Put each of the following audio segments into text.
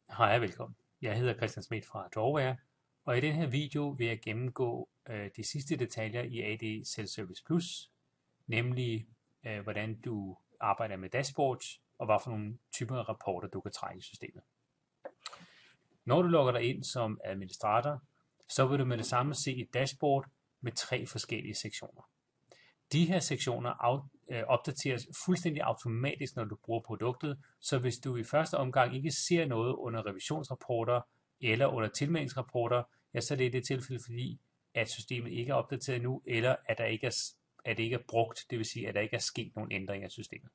Hej og velkommen. Jeg hedder Christian Schmidt fra Drawware, og i den her video vil jeg gennemgå de sidste detaljer i AD Self-Service Plus, nemlig hvordan du arbejder med dashboards og hvad for nogle typer af rapporter du kan trække i systemet. Når du logger dig ind som administrator, så vil du med det samme se et dashboard med 3 forskellige sektioner. De her sektioner opdateres fuldstændig automatisk, når du bruger produktet, så hvis du i første omgang ikke ser noget under revisionsrapporter eller under tilmeldingsrapporter, ja, så er det i det tilfælde, fordi at systemet ikke er opdateret nu, eller at det ikke er brugt, det vil sige, at der ikke er sket nogen ændringer af systemet.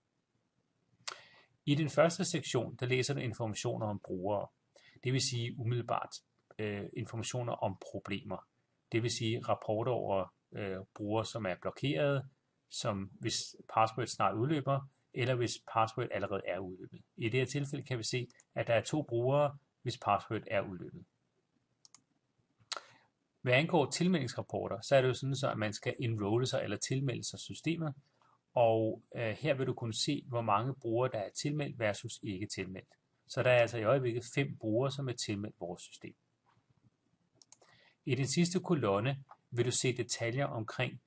I den første sektion, der læser du informationer om brugere, det vil sige umiddelbart informationer om problemer, det vil sige rapporter over brugere, som er blokeret, som hvis password snart udløber, eller hvis password allerede er udløbet. I det her tilfælde kan vi se, at der er 2 brugere, hvis password er udløbet. Hvad angår tilmeldingsrapporter, så er det jo sådan, at man skal enrolle sig eller tilmelde sig systemet, og her vil du kunne se, hvor mange brugere, der er tilmeldt versus ikke tilmeldt. Så der er altså i øjeblikket 5 brugere, som er tilmeldt vores system. I den sidste kolonne vil du se detaljer omkring,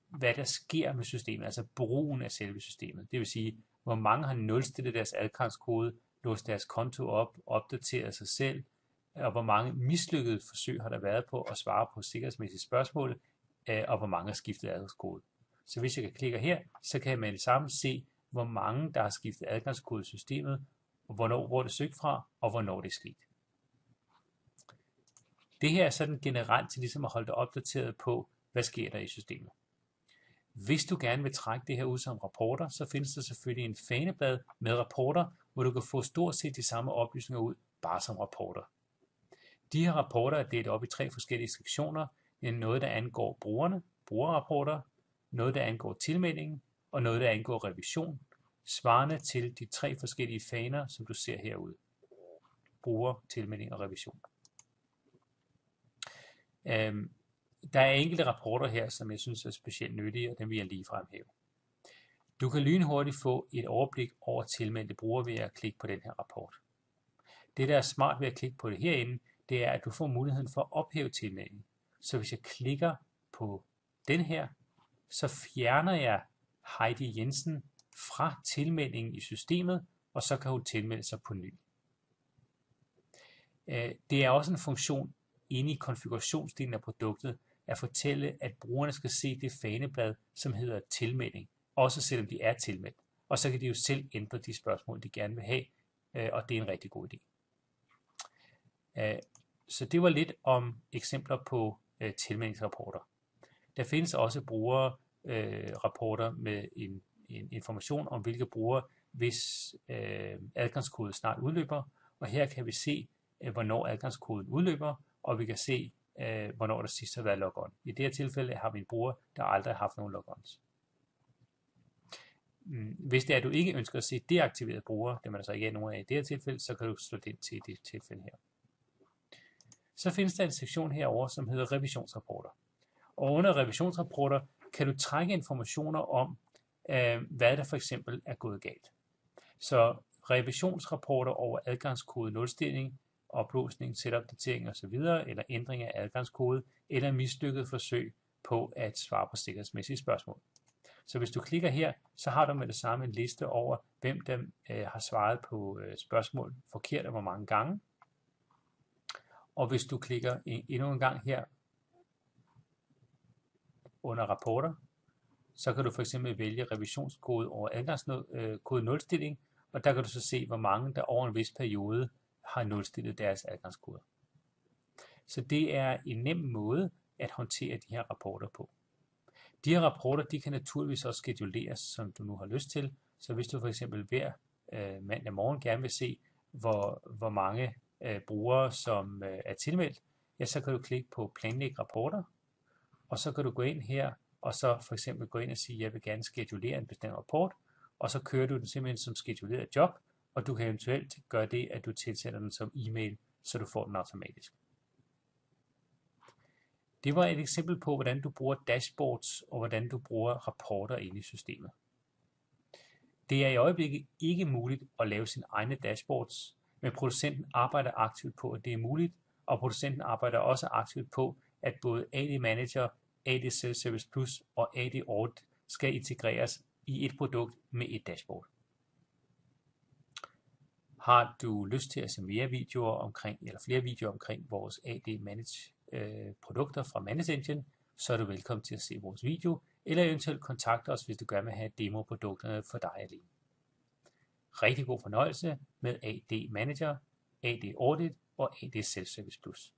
hvad der sker med systemet, altså brugen af selve systemet. Det vil sige, hvor mange har nulstillet deres adgangskode, låst deres konto op, opdateret sig selv, og hvor mange mislykkede forsøg har der været på at svare på sikkerhedsmæssige spørgsmål, og hvor mange har skiftet adgangskode. Så hvis jeg klikker her, så kan jeg med det samme se, hvor mange der har skiftet adgangskode i systemet, og hvor det er søgt fra, og hvornår det er sket. Det her er sådan generelt til ligesom at holde dig opdateret på, hvad sker der i systemet. Hvis du gerne vil trække det her ud som rapporter, så findes der selvfølgelig en faneblad med rapporter, hvor du kan få stort set de samme oplysninger ud, bare som rapporter. De her rapporter er delt op i 3 forskellige sektioner. Noget, der angår brugerne, brugerrapporter, noget, der angår tilmeldingen, og noget, der angår revision, svarende til de 3 forskellige faner, som du ser herude. Bruger, tilmelding og revision. Der er enkelte rapporter her, som jeg synes er specielt nyttige, og dem vil jeg lige fremhæve. Du kan lynhurtigt få et overblik over tilmeldte brugere ved at klikke på den her rapport. Det, der er smart ved at klikke på det herinde, det er, at du får muligheden for at ophæve tilmeldingen. Så hvis jeg klikker på den her, så fjerner jeg Heidi Jensen fra tilmeldingen i systemet, og så kan hun tilmelde sig på ny. Det er også en funktion inde i konfigurationsdelen af produktet, at fortælle, at brugerne skal se det faneblad, som hedder tilmelding, også selvom de er tilmeldt. Og så kan de jo selv ændre de spørgsmål, de gerne vil have, og det er en rigtig god idé. Så det var lidt om eksempler på tilmeldingsrapporter. Der findes også brugerrapporter med en information om, hvilke brugere, hvis adgangskode snart udløber, og her kan vi se, hvornår adgangskoden udløber, og vi kan se, hvornår der sidst har været logon. I det her tilfælde har vi en bruger, der aldrig har haft nogen logons. Hvis det er, at du ikke ønsker at se deaktiverede brugere, det man altså ikke er nogen af i det her tilfælde, så kan du slå det til det tilfælde her. Så findes der en sektion herovre, som hedder revisionsrapporter. Og under revisionsrapporter kan du trække informationer om, hvad der for eksempel er gået galt. Så revisionsrapporter over adgangskode nulstilling, oplåsning, selvopdatering osv., eller ændring af adgangskode, eller mislykket forsøg på at svare på sikkerhedsmæssige spørgsmål. Så hvis du klikker her, så har du med det samme en liste over, hvem der har svaret på spørgsmål forkert og hvor mange gange. Og hvis du klikker endnu en gang her under rapporter, så kan du for eksempel vælge revisionskode over adgangskode nulstilling, og der kan du så se, hvor mange der over en vis periode har nulstillet deres adgangskoder. Så det er en nem måde at håndtere de her rapporter på. De her rapporter, de kan naturligvis også scheduleres, som du nu har lyst til. Så hvis du for eksempel hver mandag morgen gerne vil se, hvor mange brugere, som er tilmeldt, ja, så kan du klikke på planlæg rapporter, og så kan du gå ind her, og så for eksempel gå ind og sige, jeg vil gerne schedulere en bestemt rapport, og så kører du den simpelthen som scheduleret job, og du kan eventuelt gøre det, at du tilsætter den som e-mail, så du får den automatisk. Det var et eksempel på, hvordan du bruger dashboards, og hvordan du bruger rapporter inde i systemet. Det er i øjeblikket ikke muligt at lave sine egne dashboards, men producenten arbejder aktivt på, at det er muligt, og producenten arbejder også aktivt på, at både AD Manager, AD Self-Service Plus og AD Audit skal integreres i et produkt med et dashboard. Har du lyst til at se flere videoer omkring vores AD Manage produkter fra Manage Engine, så er du velkommen til at se vores video, eller eventuelt kontakte os, hvis du gerne vil have demoprodukterne for dig alene. Rigtig god fornøjelse med AD Manager, AD Audit og AD Self-Service Plus.